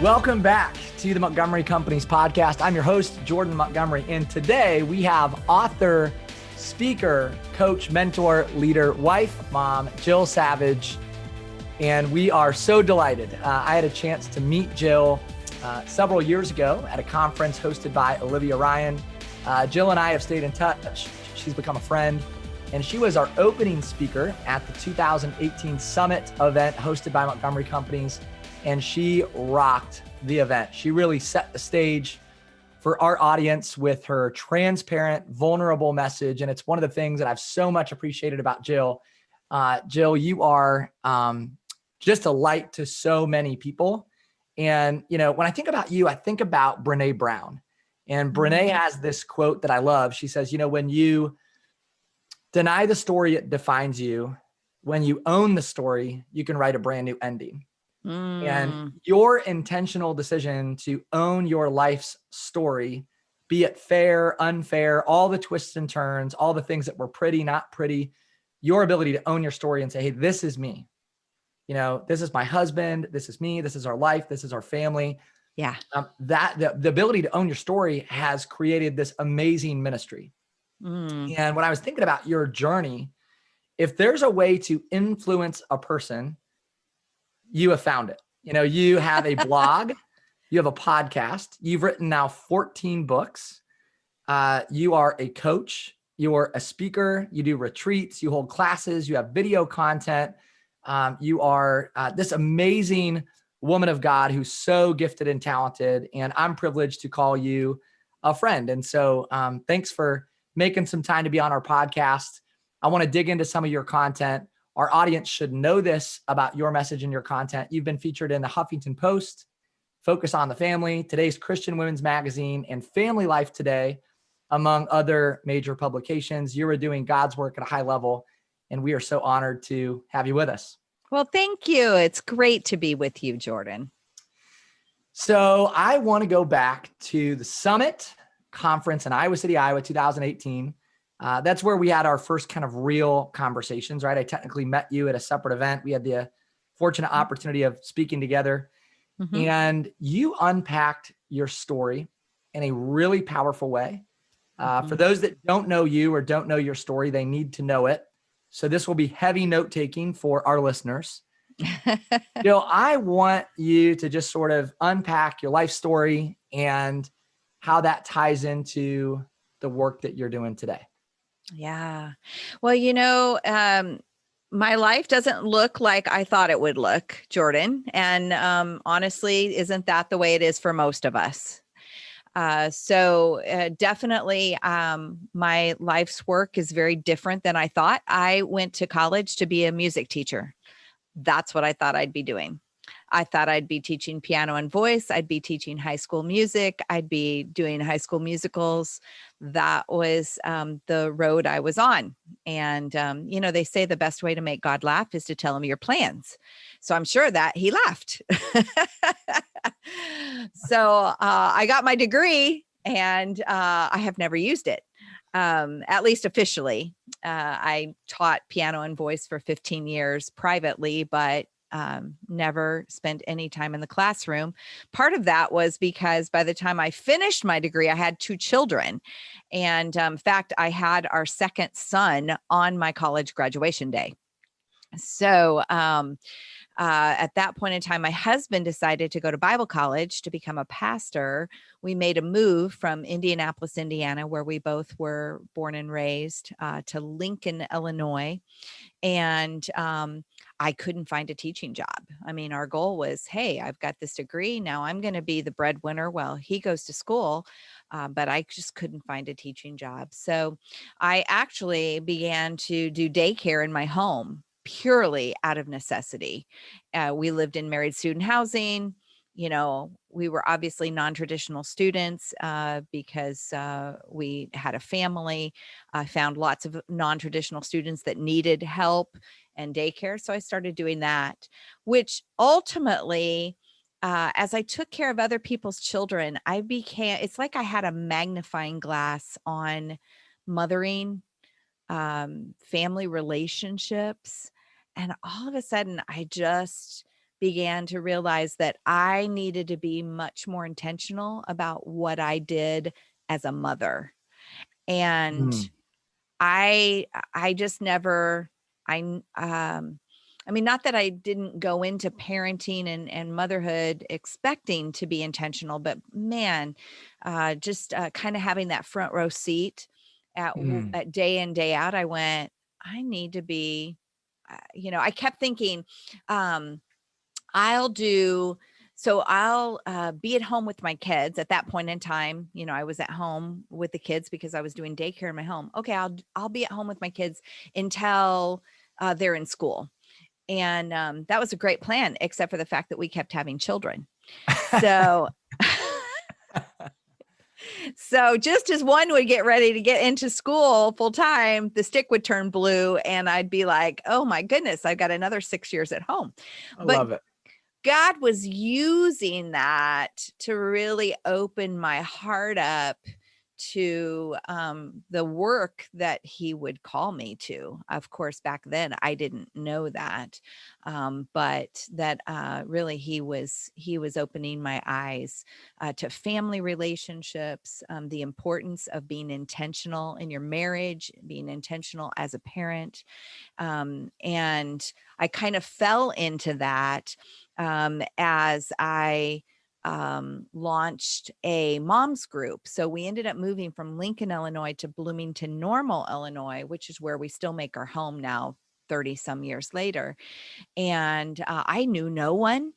Welcome back to the Montgomery Companies podcast. I'm your host, Jordan Montgomery, and today we have author, speaker, coach, mentor, leader, wife, mom, Jill Savage, and we are so delighted. I had a chance to meet Jill several years ago at a conference hosted by Olivia Ryan. Jill and I have stayed in touch. She's become a friend, and she was our opening speaker at the 2018 Summit event hosted by Montgomery Companies. And she rocked the event. She really set the stage for our audience with her transparent, vulnerable message. And it's one of the things that I've so much appreciated about Jill. Jill, you are just a light to so many people. And, you know, when I think about you, I think about Brene Brown. And Brene has this quote that I love. She says, you know, when you deny the story, it defines you. When you own the story, you can write a brand new ending. And your intentional decision to own your life's story, be it fair, unfair, all the twists and turns, all the things that were pretty, not pretty, your ability to own your story and say, hey, this is me. You know, this is my husband. This is me. This is our life. This is our family. Yeah. The ability to own your story has created this amazing ministry. And when I was thinking about your journey, if there's a way to influence a person, you have found it. You know, you have a blog, you have a podcast, you've written now 14 books. You are a coach, you're a speaker, you do retreats, you hold classes, you have video content. You are this amazing woman of God who's so gifted and talented. And I'm privileged to call you a friend. And so thanks for making some time to be on our podcast. I want to dig into some of your content. Our audience should know this about your message and your content. You've been featured in the Huffington Post, Focus on the Family, today's Christian Women's Magazine, and Family Life Today, among other major publications. You are doing God's work at a high level, and we are so honored to have you with us. Well, thank you. It's great to be with you, Jordan. So I want to go back to the Summit Conference in Iowa City, Iowa, 2018. That's where we had our first kind of real conversations, right? I technically met you at a separate event. We had the fortunate opportunity of speaking together, and you unpacked your story in a really powerful way. For those that don't know you or don't know your story, they need to know it. So this will be heavy note-taking for our listeners. Jill, I want you to just sort of unpack your life story and how that ties into the work that you're doing today. Yeah. Well, you know, my life doesn't look like I thought it would look, Jordan. And honestly, isn't that the way it is for most of us? So definitely my life's work is very different than I thought. I went to college to be a music teacher. That's what I thought I'd be doing. I thought I'd be teaching piano and voice. I'd be teaching high school music. I'd be doing high school musicals. That was the road I was on. And, you know, they say the best way to make God laugh is to tell him your plans. So I'm sure that he laughed. So I got my degree and I have never used it, at least officially. I taught piano and voice for 15 years privately, but never spent any time in the classroom. Part of that was because by the time I finished my degree, I had 2 children. And in fact, I had our second son on my college graduation day. So at that point in time, my husband decided to go to Bible college to become a pastor. We made a move from Indianapolis, Indiana, where we both were born and raised, to Lincoln, Illinois. And I couldn't find a teaching job. I mean, our goal was, hey, I've got this degree. Now I'm going to be the breadwinner while he goes to school. But I just couldn't find a teaching job. So I actually began to do daycare in my home purely out of necessity. We lived in married student housing. You know, we were obviously non-traditional students because we had a family. I found lots of non-traditional students that needed help and daycare. So I started doing that, which ultimately, as I took care of other people's children, it's like I had a magnifying glass on mothering, family relationships. And all of a sudden, I just began to realize that I needed to be much more intentional about what I did as a mother. And Mm. I just never, I mean, not that I didn't go into parenting and motherhood expecting to be intentional, but man, just kind of having that front row seat Mm. at day in, day out, I went, I need to be, I kept thinking, um, I'll do so I'll be at home with my kids. At that point in time, I was at home with the kids because I was doing daycare in my home. Okay, I'll be at home with my kids until they're in school. And that was a great plan, except for the fact that we kept having children. So so just as one would get ready to get into school full time, the stick would turn blue and I'd be like, "Oh my goodness, I've got another 6 years at home." I But love it. God was using that to really open my heart up to the work that he would call me to. Of course, back then I didn't know that, but that really he was opening my eyes to family relationships, the importance of being intentional in your marriage, being intentional as a parent, and I kind of fell into that as I launched a mom's group. So we ended up moving from Lincoln, Illinois to Bloomington Normal, Illinois, which is where we still make our home now, 30 some years later. And I knew no one.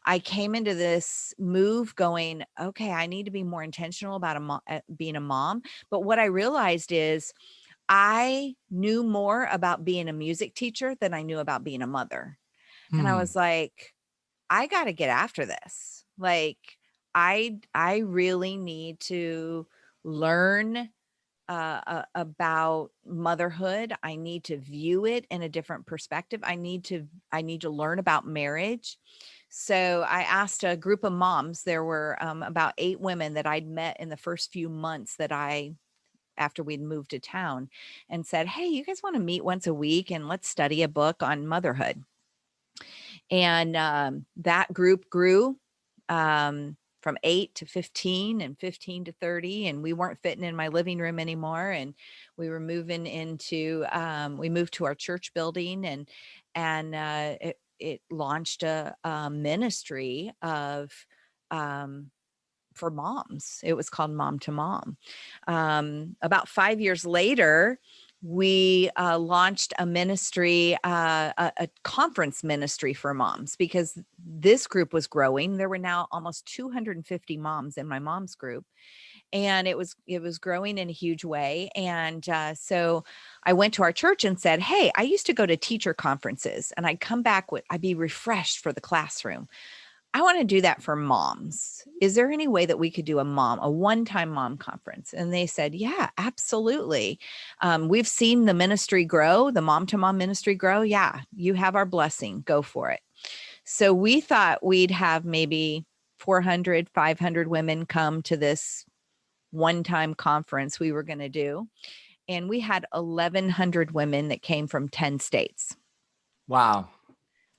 I came into this move going, okay, I need to be more intentional about being a mom. But what I realized is I knew more about being a music teacher than I knew about being a mother. And I Mm. was like, I got to get after this. Like I really need to learn about motherhood. I need to view it in a different perspective. I need to learn about marriage. So I asked a group of moms. There were about 8 women that I'd met in the first few months after we'd moved to town, and said, "Hey, you guys want to meet once a week and let's study a book on motherhood?" And that group grew from 8 to 15 and 15 to 30. And we weren't fitting in my living room anymore. And we were we moved to our church building, and it launched a ministry of, for moms. It was called Mom to Mom. About 5 years later, we launched a ministry, a conference ministry for moms, because this group was growing. There were now almost 250 moms in my mom's group, and it was growing in a huge way. And so I went to our church and said, "Hey, I used to go to teacher conferences, and I'd be refreshed for the classroom. I want to do that for moms. Is there any way that we could do a one-time mom conference?" And they said, "Yeah, absolutely. We've seen the ministry grow, the mom to mom ministry grow. Yeah, you have our blessing. Go for it." So we thought we'd have maybe 400, 500 women come to this one-time conference we were going to do. And we had 1,100 women that came from 10 states. Wow.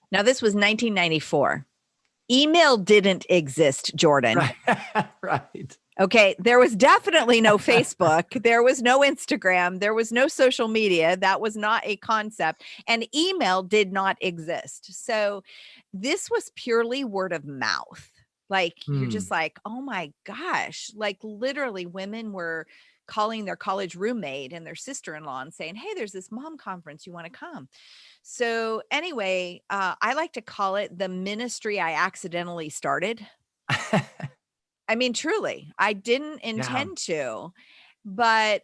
Now, this was 1994. Email didn't exist, Jordan. Right. Right. Okay. There was definitely no Facebook. There was no Instagram. There was no social media. That was not a concept. And email did not exist. So this was purely word of mouth. Like, you're Mm. just like, oh my gosh. Like, literally, women were calling their college roommate and their sister-in-law and saying, "Hey, there's this mom conference. You want to come?" So anyway, I like to call it the ministry I accidentally started. I mean, truly, I didn't Yeah. intend to, but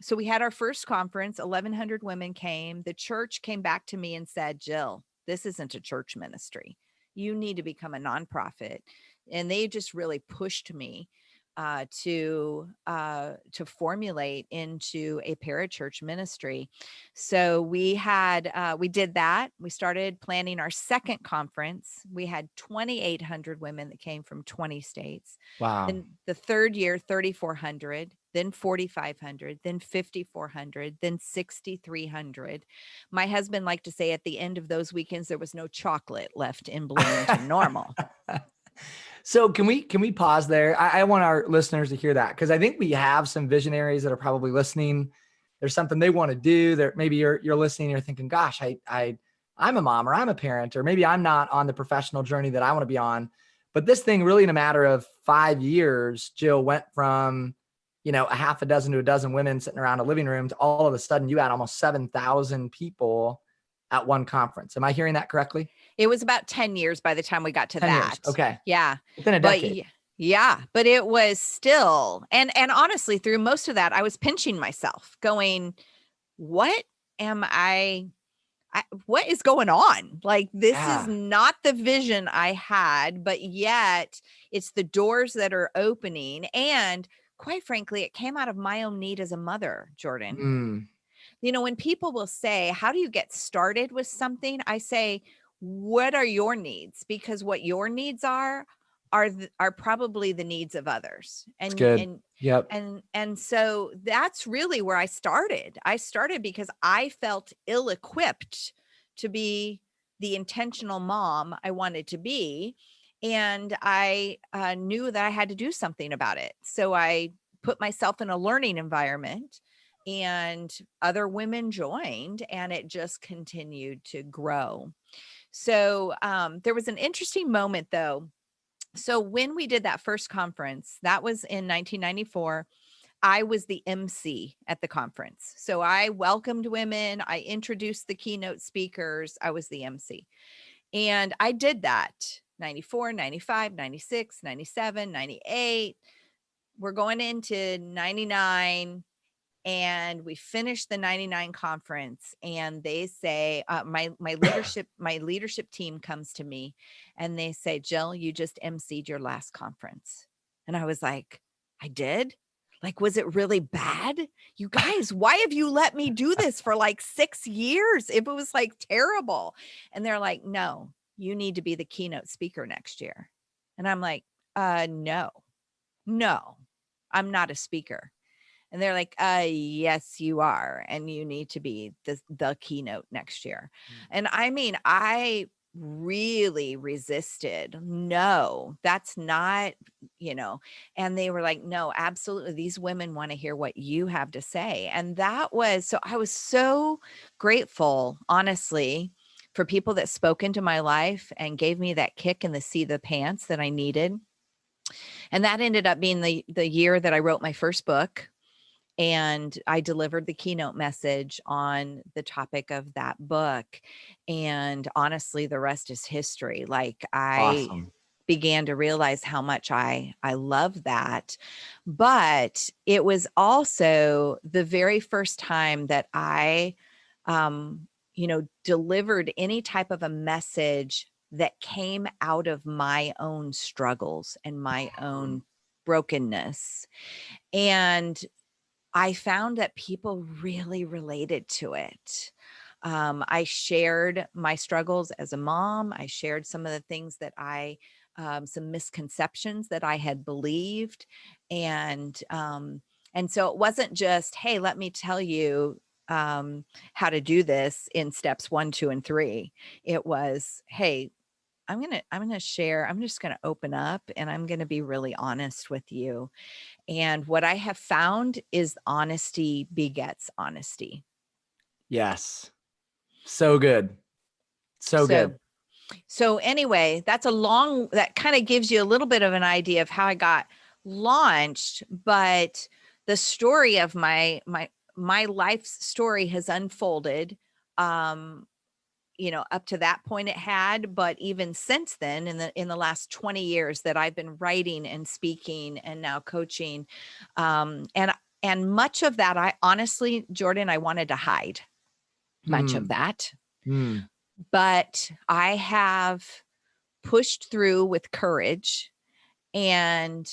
so we had our first conference, 1,100 women came. The church came back to me and said, "Jill, this isn't a church ministry. You need to become a nonprofit." And they just really pushed me to formulate into a parachurch ministry. So we did that. We started planning our second conference. We had 2,800 women that came from 20 states. Wow. Then the third year, 3,400. then 4,500, then 5,400, then 6,300. My husband liked to say at the end of those weekends, there was no chocolate left in Bloomington Normal. So can we pause there? I want our listeners to hear that, because I think we have some visionaries that are probably listening. There's something they want to do. There, maybe you're listening, you're thinking, gosh, I'm a mom, or I'm a parent, or maybe I'm not on the professional journey that I want to be on. But this thing really, in a matter of 5 years, Jill, went from, a half a dozen to a dozen women sitting around a living room to all of a sudden you had almost 7,000 people at one conference. Am I hearing that correctly? It was about 10 years by the time we got to 10 that. years. Okay. Yeah. Within a decade. Yeah, but it was still, and honestly, through most of that, I was pinching myself going, what am what is going on? Like, this is not the vision I had, but yet it's the doors that are opening. And quite frankly, it came out of my own need as a mother, Jordan. When people will say, how do you get started with something? I say, what are your needs? Because what your needs are probably the needs of others. That's good. Yep. And so that's really where I started. I started because I felt ill-equipped to be the intentional mom I wanted to be. And I knew that I had to do something about it. So I put myself in a learning environment, and other women joined, and it just continued to grow. So there was an interesting moment, though. So when we did that first conference, that was in 1994, I was the MC at the conference. So I welcomed women, I introduced the keynote speakers, I was the MC. And I did that 94, 95, 96, 97, 98. We're going into 99. And we finished the 99 conference, and they say, my leadership team comes to me and they say, Jill, you just emceed your last conference. And I was like, I did? Like, was it really bad? You guys, why have you let me do this for like 6 years? It was like terrible. And they're like, no, you need to be the keynote speaker next year. And I'm like, no, I'm not a speaker. And they're like, yes, you are. And you need to be the keynote next year. And I mean, I really resisted. No, that's not, and they were like, no, absolutely. These women want to hear what you have to say. And so I was so grateful, honestly, for people that spoke into my life and gave me that kick in the seat of the pants that I needed. And that ended up being the year that I wrote my first book. And I delivered the keynote message on the topic of that book. And honestly, the rest is history. Like, I began to realize how much I love that. But it was also the very first time that I, delivered any type of a message that came out of my own struggles and my own brokenness. And I found that people really related to it. I shared my struggles as a mom. I shared some of the things that some misconceptions that I had believed. And so it wasn't just, hey, let me tell you how to do this in steps 1, 2, and 3. It was, hey, I'm going to share, I'm just going to open up, and I'm going to be really honest with you. And what I have found is honesty begets honesty. Yes. So good. So good. So anyway, that kind of gives you a little bit of an idea of how I got launched, but the story of my life's story has unfolded, up to that point it had, but even since then, in the last 20 years that I've been writing and speaking and now coaching, and much of that, I honestly, Jordan, I wanted to hide much of that, but I have pushed through with courage and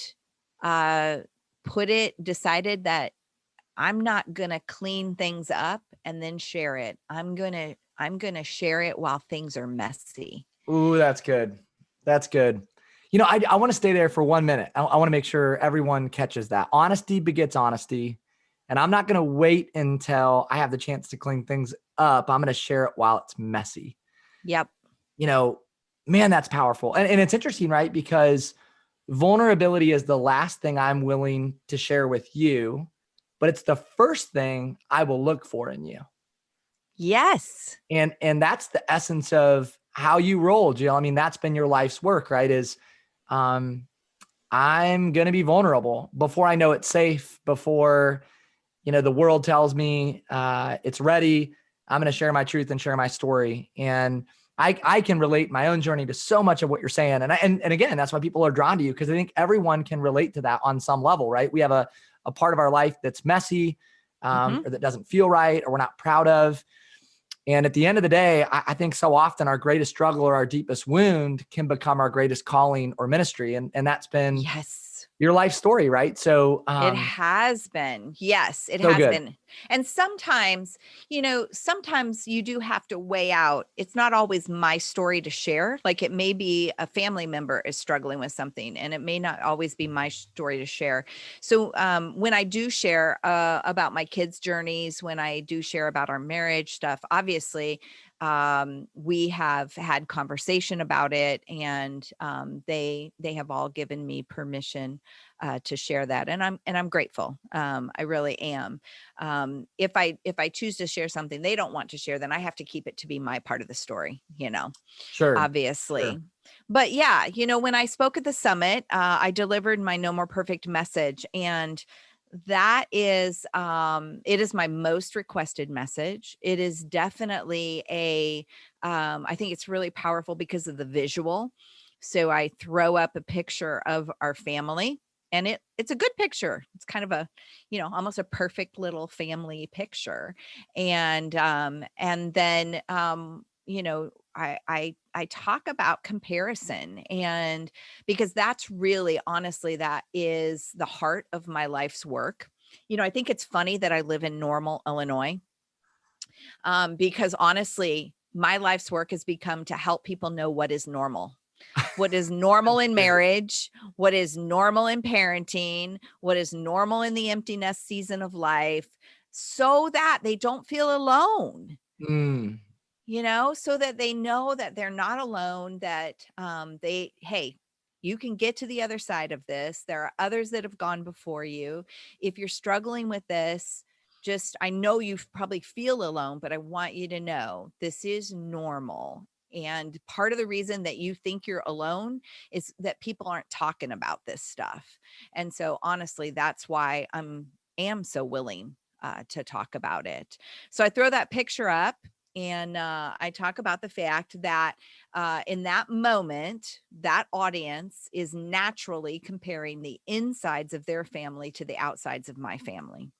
decided that I'm not going to clean things up and then share it. I'm going to share it while things are messy. Ooh, that's good. That's good. I want to stay there for 1 minute. I want to make sure everyone catches that. Honesty begets honesty. And I'm not going to wait until I have the chance to clean things up. I'm going to share it while it's messy. Yep. Man, that's powerful. And it's interesting, right? Because vulnerability is the last thing I'm willing to share with you, but it's the first thing I will look for in you. Yes. And that's the essence of how you roll, Jill. I mean, that's been your life's work, right? I'm going to be vulnerable before I know it's safe, before, the world tells me it's ready. I'm going to share my truth and share my story. And I can relate my own journey to so much of what you're saying. And again, that's why people are drawn to you, because I think everyone can relate to that on some level, right? We have a part of our life that's messy, or that doesn't feel right, or we're not proud of. And at the end of the day, I think so often our greatest struggle or our deepest wound can become our greatest calling or ministry. And that's been your life story, right? So it has been. Yes, it so has good. been. And sometimes you do have to weigh out. It's not always my story to share. Like, it may be a family member is struggling with something, and it may not always be my story to share. So when I do share about my kids' journeys, when I do share about our marriage stuff, obviously we have had conversation about it, and they have all given me permission to share that. And I'm grateful. I really am. If I choose to share something they don't want to share, then I have to keep it to be my part of the story, Sure. obviously. Sure. But yeah, when I spoke at the summit, I delivered my No More Perfect message, and that is it is my most requested message. It is definitely I think it's really powerful because of the visual. So I throw up a picture of our family, and it's a good picture. It's kind of a, almost a perfect little family picture. And then I talk about comparison, and because that's really, honestly, that is the heart of my life's work. I think it's funny that I live in Normal, Illinois, because honestly, my life's work has become to help people know what is normal. What is normal in marriage, what is normal in parenting, what is normal in the empty nest season of life, so that they don't feel alone. So that they know that they're not alone, that hey, you can get to the other side of this. There are others that have gone before you. If you're struggling with this, I know you probably feel alone, but I want you to know this is normal. And part of the reason that you think you're alone is that people aren't talking about this stuff. And so honestly, that's why am so willing to talk about it. So I throw that picture up, and I talk about the fact that in that moment, that audience is naturally comparing the insides of their family to the outsides of my family.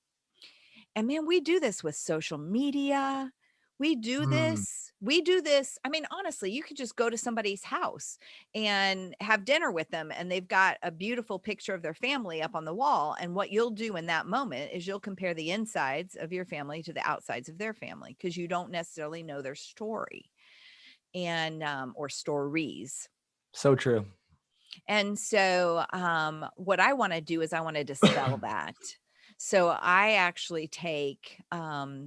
And man, we do this with social media. We do this. I mean, honestly, you could just go to somebody's house and have dinner with them, and they've got a beautiful picture of their family up on the wall. And what you'll do in that moment is you'll compare the insides of your family to the outsides of their family, because you don't necessarily know their story and or stories. So true. And so what I want to do is I want to dispel that. So I actually take the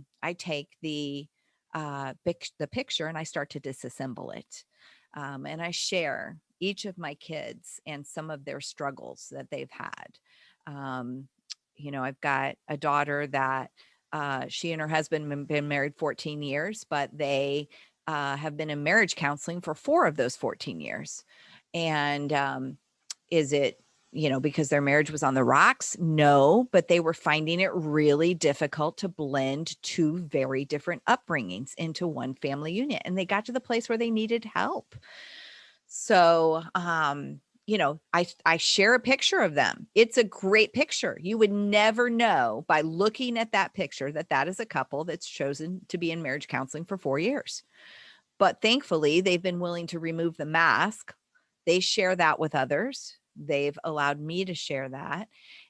picture, and I start to disassemble it, and I share each of my kids and some of their struggles that they've had. I've got a daughter that she and her husband have been married 14 years, but they have been in marriage counseling for 4 of those 14 years. And is it, because their marriage was on the rocks? No, but they were finding it really difficult to blend 2 very different upbringings into one family unit. And they got to the place where they needed help. So, I share a picture of them. It's a great picture. You would never know by looking at that picture that is a couple that's chosen to be in marriage counseling for 4 years. But thankfully, they've been willing to remove the mask. They share that with others. They've allowed me to share that.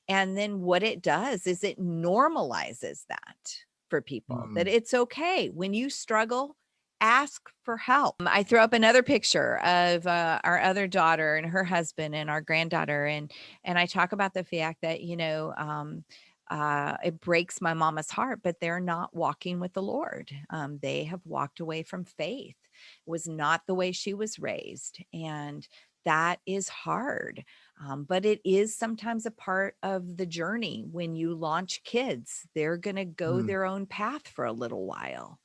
And then what it does is it normalizes that for people, that it's okay when you struggle. ask for help. I throw up another picture of our other daughter and her husband and our granddaughter. And I talk about the fact that, it breaks my mama's heart, but they're not walking with the Lord. They have walked away from faith. It was not the way she was raised. And that is hard. But it is sometimes a part of the journey. When you launch kids, they're going to go their own path for a little while.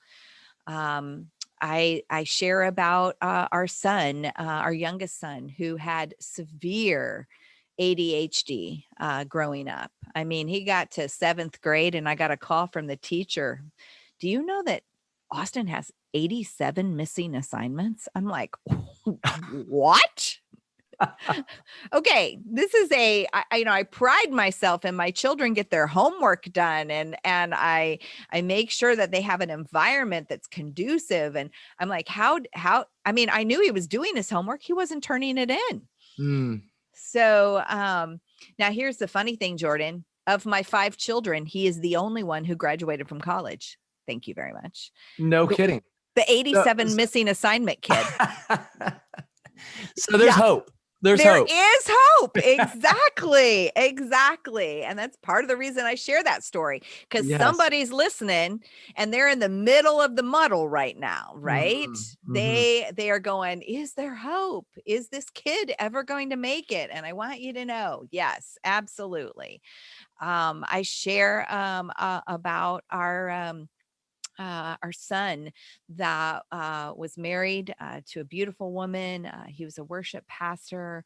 I share about our son, our youngest son, who had severe ADHD growing up. I mean, he got to 7th grade and I got a call from the teacher. Do you know that Austin has 87 missing assignments? I'm like, what? Okay, this is I pride myself in my children get their homework done, and I make sure that they have an environment that's conducive. And I'm like, how, I mean, I knew he was doing his homework. He wasn't turning it in. So, now here's the funny thing, Jordan, of my 5 children, he is the only one who graduated from college. Thank you very much. No kidding. The 87 missing assignment kid. So there's hope. There is hope. Exactly. Exactly. And that's part of the reason I share that story, because somebody's listening and they're in the middle of the muddle right now, right? They are going, is there hope? Is this kid ever going to make it? And I want you to know, yes, absolutely. I share about our son that was married to a beautiful woman. He was a worship pastor.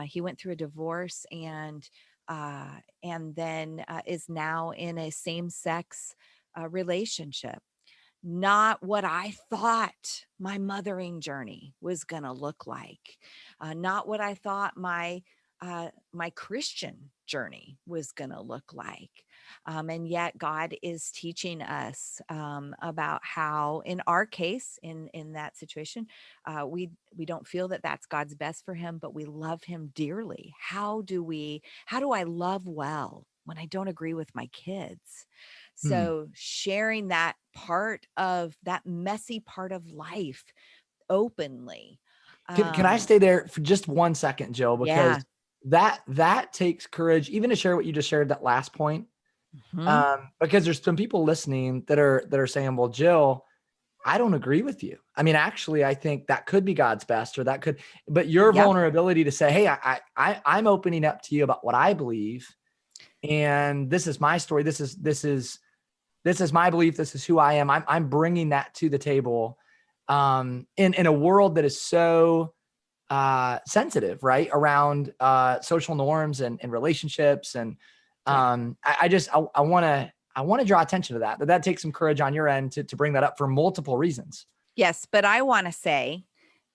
He went through a divorce and then is now in a same-sex relationship. Not what I thought my mothering journey was going to look like. Not what I thought my Christian journey was going to look like. And yet God is teaching us about how, in our case, in that situation, we don't feel that that's God's best for him, but we love him dearly. How do I love well when I don't agree with my kids? So sharing that part of that messy part of life openly. Can I stay there for just 1 second, Jill? Because that takes courage, even to share what you just shared, that last point. Because there's some people listening that are saying, well, Jill, I don't agree with you. I mean, actually, I think that could be God's best, or that could, but your vulnerability to say, hey, I'm opening up to you about what I believe. And this is my story. This is my belief. This is who I am. I'm bringing that to the table in a world that is so sensitive, right? Around social norms and relationships. And I want to draw attention to that takes some courage on your end to bring that up for multiple reasons. Yes. But I want to say,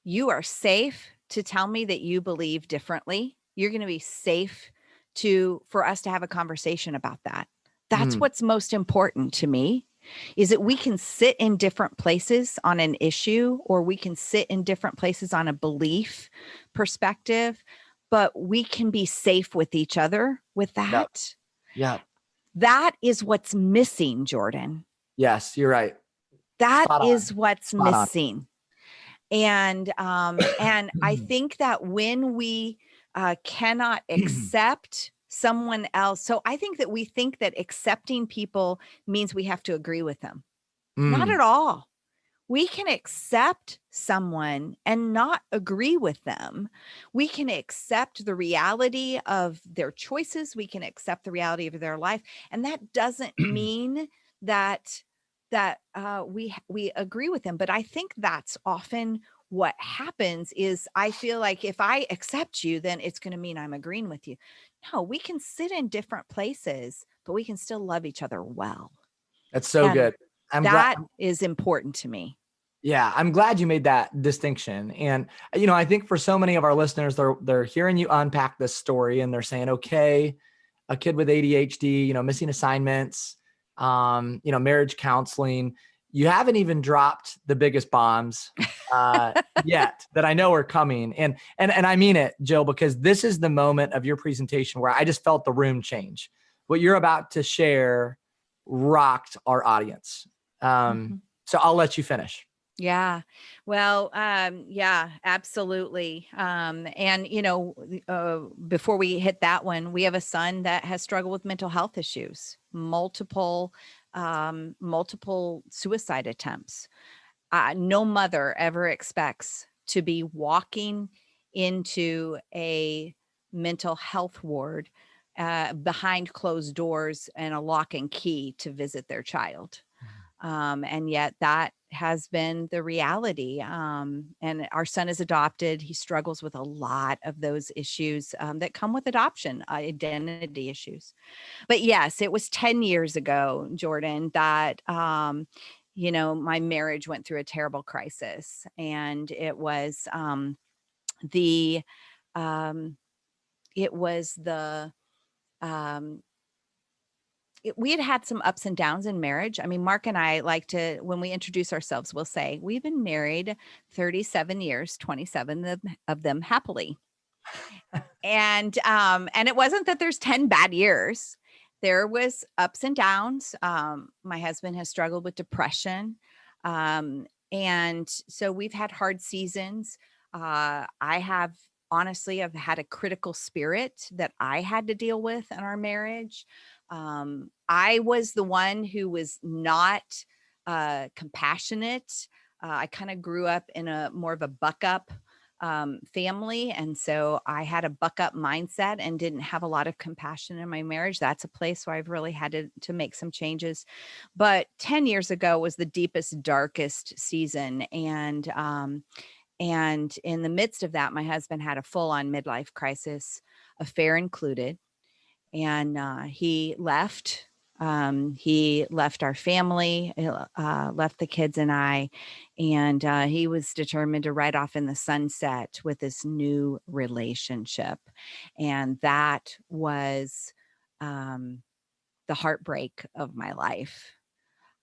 you are safe to tell me that you believe differently. You're going to be safe for us to have a conversation about that. That's what's most important to me, is that we can sit in different places on an issue, or we can sit in different places on a belief perspective, but we can be safe with each other with that. Yeah. That is what's missing, Jordan. Yes, you're right. That is what's missing. And I think that when we cannot accept someone else. So I think that we think that accepting people means we have to agree with them. Not at all. We can accept someone and not agree with them. We can accept the reality of their choices. We can accept the reality of their life. And that doesn't mean that we agree with them. But I think that's often what happens. Is I feel like if I accept you, then it's going to mean I'm agreeing with you. No, we can sit in different places, but we can still love each other well. That's so good. That is important to me. Yeah, I'm glad you made that distinction. And, I think for so many of our listeners, they're hearing you unpack this story and they're saying, okay, a kid with ADHD, missing assignments, marriage counseling. You haven't even dropped the biggest bombs yet that I know are coming. And I mean it, Jill, because this is the moment of your presentation where I just felt the room change. What you're about to share rocked our audience. So I'll let you finish. Yeah. Well, yeah, absolutely. And before we hit that one, we have a son that has struggled with mental health issues, multiple suicide attempts. No mother ever expects to be walking into a mental health ward behind closed doors and a lock and key to visit their child. And yet that has been the reality. And our son is adopted. He struggles with a lot of those issues that come with adoption, identity issues. But yes, it was 10 years ago, Jordan, that, my marriage went through a terrible crisis. And the, um, it was the, um, we had had some ups and downs in marriage. I mean, Mark and I like to, when we introduce ourselves, we'll say, we've been married 37 years, 27 of them happily. And it wasn't that there's 10 bad years. There was ups and downs. My husband has struggled with depression. And so we've had hard seasons. I have honestly, I've had a critical spirit that I had to deal with in our marriage. I was the one who was not compassionate. I kind of grew up in a more of a buck up family. And so I had a buck up mindset and didn't have a lot of compassion in my marriage. That's a place where I've really had to make some changes. But 10 years ago was the deepest, darkest season. And in the midst of that, my husband had a full on midlife crisis, affair included. And he left. He left our family, left the kids and I, and he was determined to ride off in the sunset with this new relationship. And that was the heartbreak of my life,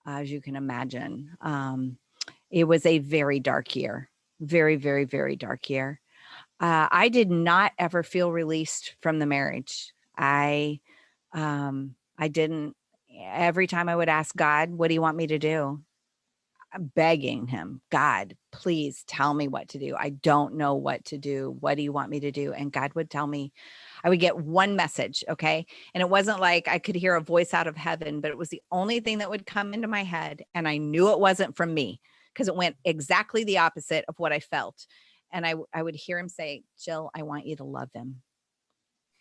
as you can imagine. It was a very dark year, very, very, very dark year. I did not ever feel released from the marriage. I didn't. Every time I would ask God, what do you want me to do? I'm begging him, God, please tell me what to do. I don't know what to do. What do you want me to do? And God would tell me, I would get one message. Okay. And it wasn't like I could hear a voice out of heaven, but it was the only thing that would come into my head. And I knew it wasn't from me because it went exactly the opposite of what I felt. And I would hear him say, Jill, I want you to love him.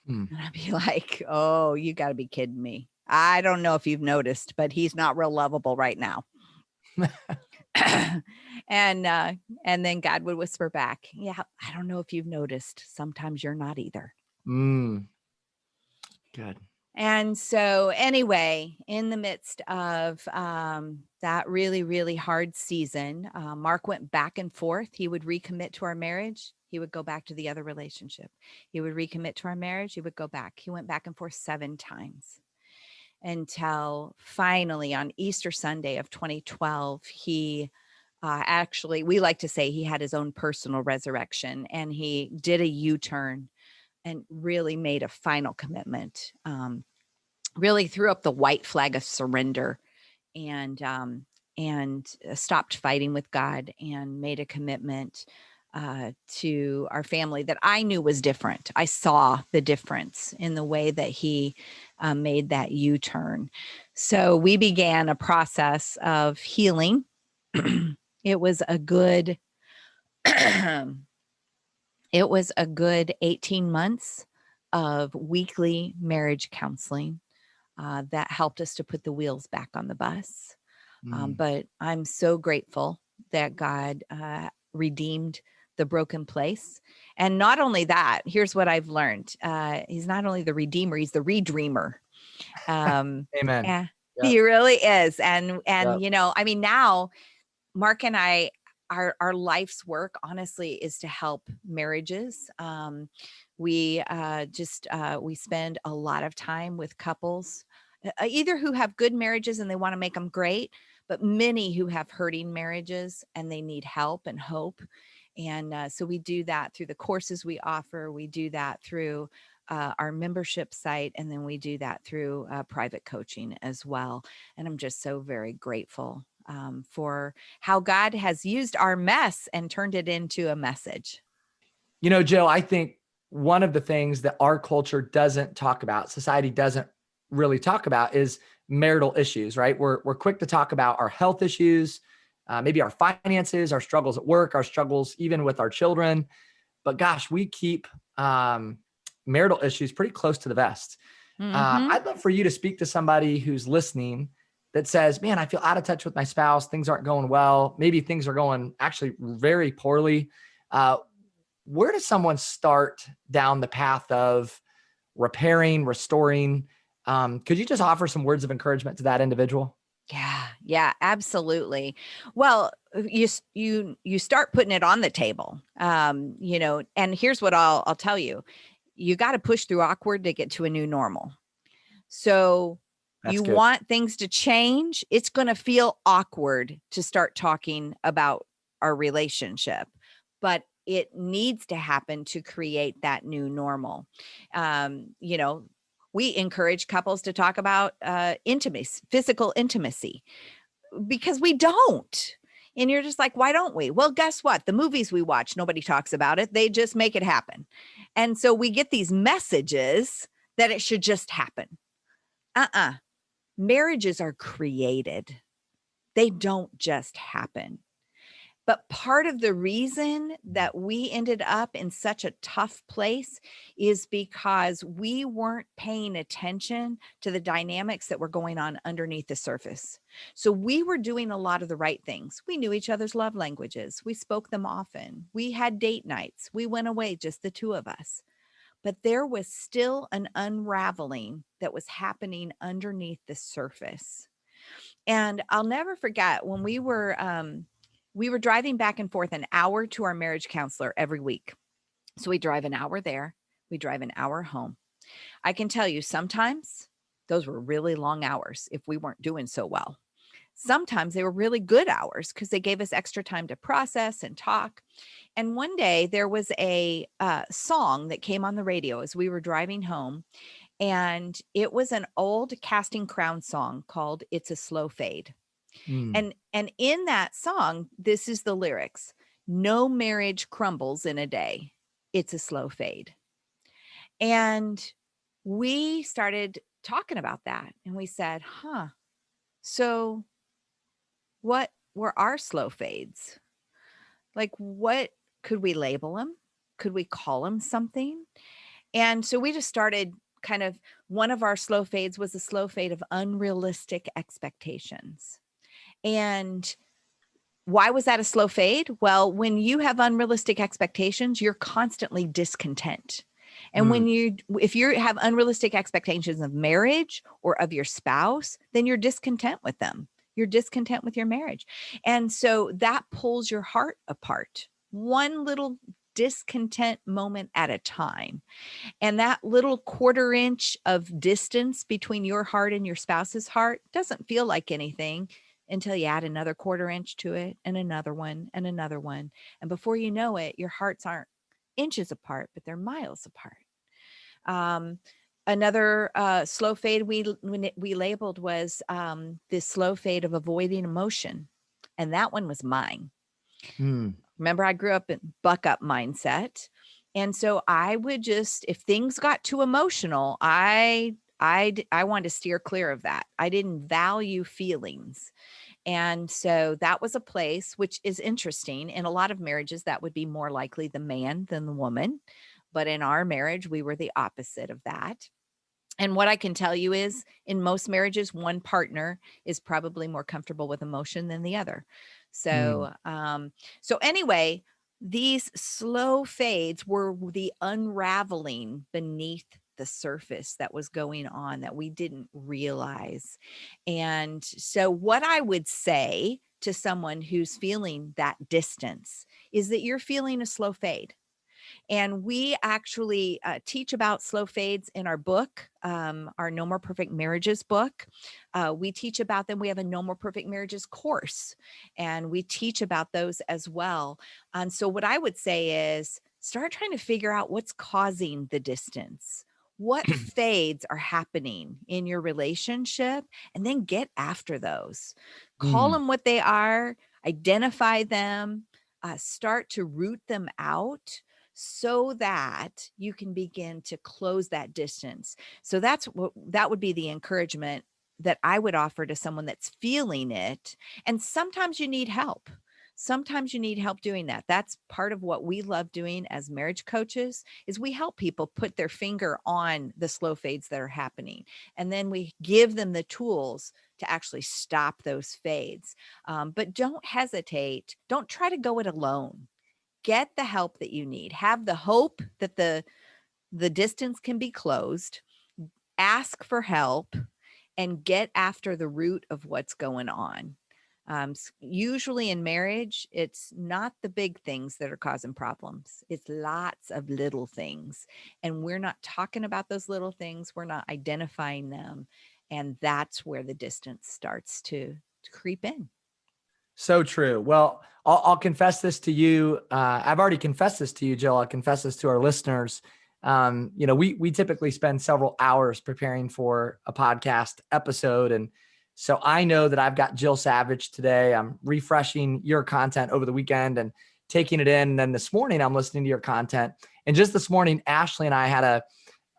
Hmm. And I'd be like, oh, you got to be kidding me. I don't know if you've noticed, but he's not real lovable right now. and then God would whisper back, yeah, I don't know if you've noticed. Sometimes you're not either. Good. And so anyway, in the midst of that really, really hard season, Mark went back and forth. He would recommit to our marriage. He would go back to the other relationship. He would recommit to our marriage. He would go back. He went back and forth 7 times until finally on Easter Sunday of 2012, he actually, we like to say he had his own personal resurrection, and he did a U-turn and really made a final commitment, really threw up the white flag of surrender, and stopped fighting with God and made a commitment to our family that I knew was different. I saw the difference in the way that he made that U-turn. So we began a process of healing. It was a good it was a good 18 months of weekly marriage counseling that helped us to put the wheels back on the bus. But I'm so grateful that God redeemed the broken place. And not only that, here's what I've learned. He's not only the redeemer, he's the redreamer. Amen. Yeah, Yep. he really is. And Yep. I mean, now Mark and I, our life's work, honestly, is to help marriages. We we spend a lot of time with couples, either who have good marriages and they want to make them great, but many who have hurting marriages and they need help and hope. And so we do that through the courses we offer. We do that through our membership site, and then we do that through private coaching as well. And I'm just so very grateful for how God has used our mess and turned it into a message. Jill, I think one of the things that our culture doesn't talk about, society doesn't really talk about, is marital issues, right? We're quick to talk about our health issues, maybe our finances, our struggles at work, our struggles even with our children. But gosh, we keep marital issues pretty close to the vest. Mm-hmm. I'd love for you to speak to somebody who's listening that says, man, I feel out of touch with my spouse. Things aren't going well. Maybe things are going actually very poorly. Where does someone start down the path of repairing, restoring? Could you just offer some words of encouragement to that individual? Yeah, absolutely. Well, you start putting it on the table, and here's what I'll tell you: you got to push through awkward to get to a new normal. So That's you good. want things to change. It's going to feel awkward to start talking about our relationship, but it needs to happen to create that new normal. Um, you know, we encourage couples to talk about intimacy, physical intimacy, because we don't. And you're just like, why don't we? Well, guess what? The movies we watch, nobody talks about it. They just make it happen. And so we get these messages that it should just happen. Marriages are created. They don't just happen. But part of the reason that we ended up in such a tough place is because we weren't paying attention to the dynamics that were going on underneath the surface. So we were doing a lot of the right things. We knew each other's love languages. We spoke them often. We had date nights. We went away, just the two of us. But there was still an unraveling that was happening underneath the surface. And I'll never forget when we were driving back and forth an hour to our marriage counselor every week. So we drive an hour there, we drive an hour home. I can tell you sometimes those were really long hours if we weren't doing so well. Sometimes they were really good hours because they gave us extra time to process and talk. And one day there was a song that came on the radio as we were driving home. And it was an old Casting Crown song called It's a Slow Fade. Mm. And in that song, this is the lyrics: no marriage crumbles in a day. It's a slow fade. And we started talking about that and we said, so what were our slow fades? Like, what could we label them? Could we call them something? And so we just started kind of, one of our slow fades was a slow fade of unrealistic expectations. And why was that a slow fade? Well, when you have unrealistic expectations, you're constantly discontent. And if you have unrealistic expectations of marriage or of your spouse, then you're discontent with them. You're discontent with your marriage. And so that pulls your heart apart, one little discontent moment at a time. And that little quarter inch of distance between your heart and your spouse's heart doesn't feel like anything until you add another quarter inch to it, and another one and another one. And before you know it, your hearts aren't inches apart, but they're miles apart. Another slow fade we labeled was this slow fade of avoiding emotion. And that one was mine. Mm. Remember, I grew up in buck up mindset. And so I would just, if things got too emotional, I wanted to steer clear of that. I didn't value feelings. And so that was a place, which is interesting. In a lot of marriages, that would be more likely the man than the woman. But in our marriage, we were the opposite of that. And what I can tell you is, in most marriages, one partner is probably more comfortable with emotion than the other. Mm. So anyway, these slow fades were the unraveling beneath the surface that was going on that we didn't realize. And so what I would say to someone who's feeling that distance is that you're feeling a slow fade. And we actually teach about slow fades in our book, our No More Perfect Marriages book. We teach about them. We have a No More Perfect Marriages course, and we teach about those as well. And so what I would say is, start trying to figure out what's causing the distance. what fades are happening in your relationship, and then get after those. Call Mm. them what they are, identify them, start to root them out so that you can begin to close that distance. So that would be the encouragement that I would offer to someone that's feeling it. And sometimes you need help. Sometimes you need help doing that. That's part of what we love doing as marriage coaches is we help people put their finger on the slow fades that are happening. And then we give them the tools to actually stop those fades. But don't hesitate. Don't try to go it alone. Get the help that you need. Have the hope that the distance can be closed. Ask for help and get after the root of what's going on. Usually in marriage, it's not the big things that are causing problems. It's lots of little things. And we're not talking about those little things. We're not identifying them. And that's where the distance starts to creep in. So true. Well, I'll confess this to you. I've already confessed this to you, Jill. I'll confess this to our listeners. We typically spend several hours preparing for a podcast episode. And so I know that I've got Jill Savage today. I'm refreshing your content over the weekend and taking it in. And then this morning I'm listening to your content. And just this morning, Ashley and I had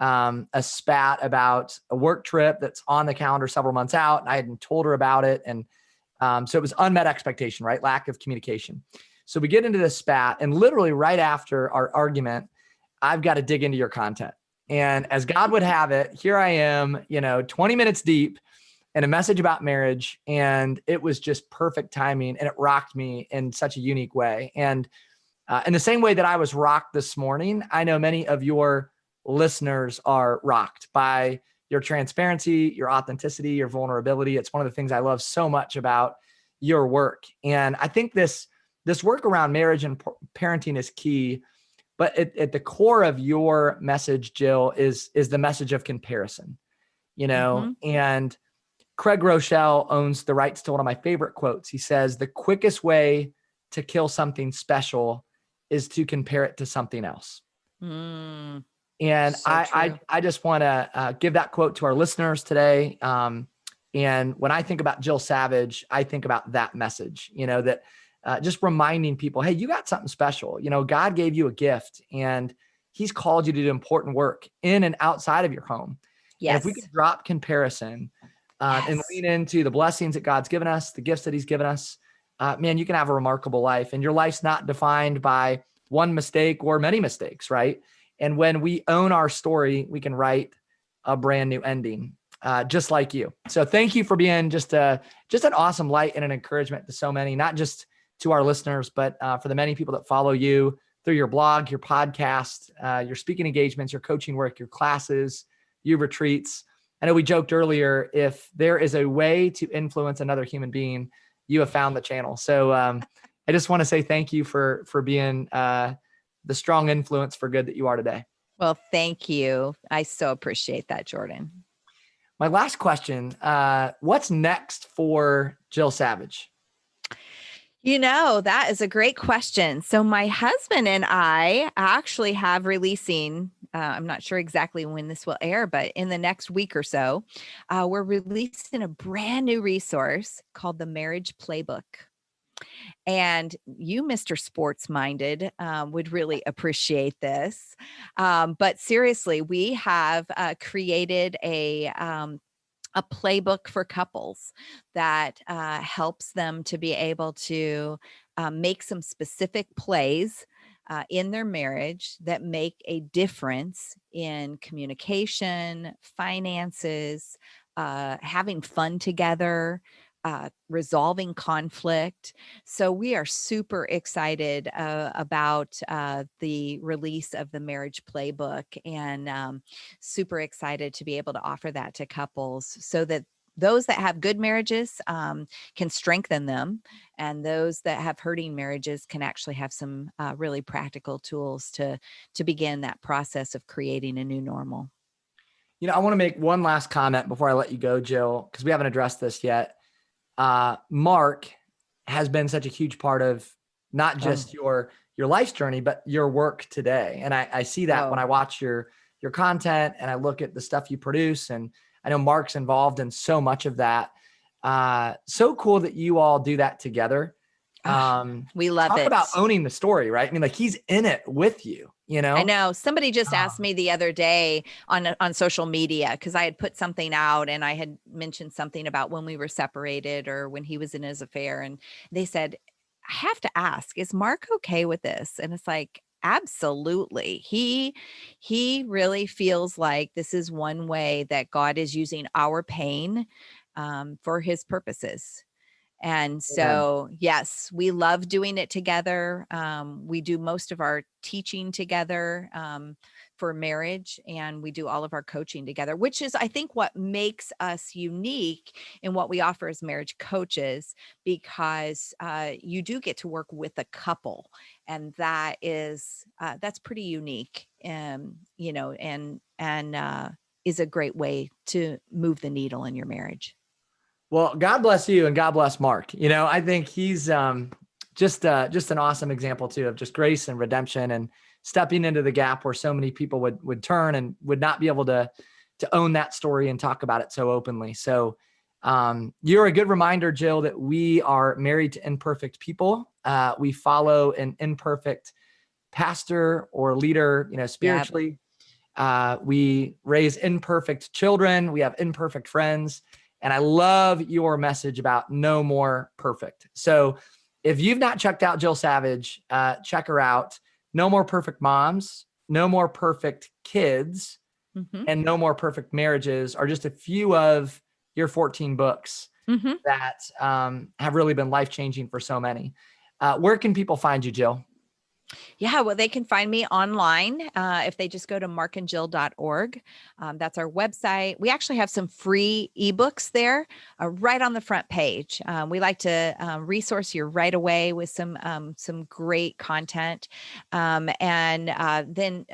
a spat about a work trip that's on the calendar several months out. And I hadn't told her about it. And so it was unmet expectation, right? Lack of communication. So we get into this spat, and literally right after our argument, I've got to dig into your content. And as God would have it, here I am, 20 minutes deep in a message about marriage. And it was just perfect timing. And it rocked me in such a unique way. And in the same way that I was rocked this morning, I know many of your listeners are rocked by your transparency, your authenticity, your vulnerability. It's one of the things I love so much about your work. And I think this work around marriage and parenting is key. But at the core of your message, Jill, is the message of comparison, and Craig Rochelle owns the rights to one of my favorite quotes. He says, the quickest way to kill something special is to compare it to something else. And So I just want to give that quote to our listeners today. And when I think about Jill Savage, I think about that message, that just reminding people, hey, you got something special. God gave you a gift and he's called you to do important work in and outside of your home. Yes. And if we could drop comparison and lean into the blessings that God's given us, the gifts that he's given us, man, you can have a remarkable life. And your life's not defined by one mistake or many mistakes, right? And when we own our story, we can write a brand new ending, just like you. So thank you for being just an awesome light and an encouragement to so many, not just to our listeners, but for the many people that follow you through your blog, your podcast, your speaking engagements, your coaching work, your classes, your retreats. I know we joked earlier, if there is a way to influence another human being, you have found the channel. So I just want to say thank you for being the strong influence for good that you are today. Well, thank you. I so appreciate that, Jordan. My last question, what's next for Jill Savage? That is a great question. So my husband and I actually have releasing, I'm not sure exactly when this will air, but in the next week or so, we're releasing a brand new resource called the Marriage Playbook. And you, Mr. Sports Minded, would really appreciate this. But seriously, we have created a playbook for couples that helps them to be able to make some specific plays in their marriage that make a difference in communication, finances, having fun together, resolving conflict. So we are super excited about the release of the Marriage Playbook, and super excited to be able to offer that to couples so that those that have good marriages can strengthen them, and those that have hurting marriages can actually have some really practical tools to begin that process of creating a new normal. I want to make one last comment before I let you go, Jill, because we haven't addressed this yet. Mark has been such a huge part of not just your life's journey, but your work today. And I see that when I watch your your content and I look at the stuff you produce, and I know Mark's involved in so much of that. So cool that you all do that together. We love talk it. about owning the story, right? I mean, like he's in it with you, you know? I know. Somebody just asked me the other day on social media, because I had put something out and I had mentioned something about when we were separated or when he was in his affair. And they said, I have to ask, is Mark okay with this? And it's like, absolutely. He really feels like this is one way that God is using our pain for his purposes. And so, yes, we love doing it together. We do most of our teaching together for marriage, and we do all of our coaching together, which is, I think, what makes us unique in what we offer as marriage coaches, because you do get to work with a couple, and that is that's pretty unique, you know, and is a great way to move the needle in your marriage. Well, God bless you and God bless Mark. You know, I think he's just an awesome example too of just grace and redemption and stepping into the gap where so many people would turn and would not be able to own that story and talk about it so openly. So you're a good reminder, Jill, that we are married to imperfect people. We follow an imperfect pastor or leader, you know, spiritually. Yep. We raise imperfect children. We have imperfect friends. And I love your message about no more perfect. So if you've not checked out Jill Savage, check her out. No More Perfect Moms, No More Perfect Kids, and No More Perfect Marriages are just a few of your 14 books that have really been life-changing for so many. Where can people find you, Jill? Yeah, well, they can find me online if they just go to markandjill.org. That's our website. We actually have some free ebooks there right on the front page. We like to resource you right away with some great content. And then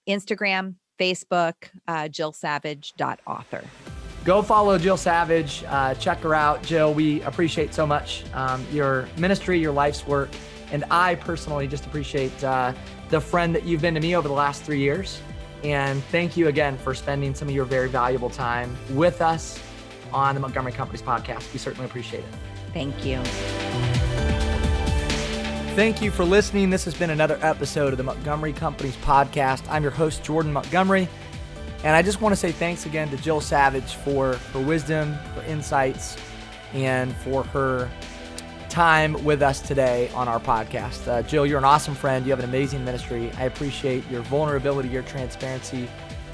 Instagram, Facebook, jillsavage.author. Go follow Jill Savage. Check her out. Jill, we appreciate so much your ministry, your life's work. And I personally just appreciate the friend that you've been to me over the last 3 years. And thank you again for spending some of your very valuable time with us on the Montgomery Companies podcast. We certainly appreciate it. Thank you. Thank you for listening. This has been another episode of the Montgomery Companies podcast. I'm your host, Jordan Montgomery. And I just want to say thanks again to Jill Savage for her wisdom, her insights, and for her time with us today on our podcast. Jill, you're an awesome friend. You have an amazing ministry. I appreciate your vulnerability, your transparency,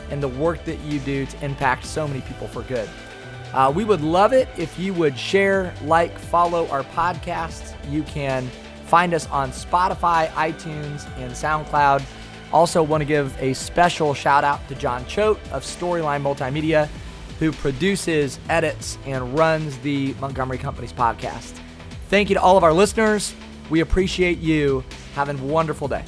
and the work that you do to impact so many people for good. We would love it if you would share, like, follow our podcast. You can find us on Spotify, iTunes, and SoundCloud. Also want to give a special shout out to John Choate of Storyline Multimedia, who produces, edits, and runs the Montgomery Companies podcast. Thank you to all of our listeners. We appreciate you. Have a wonderful day.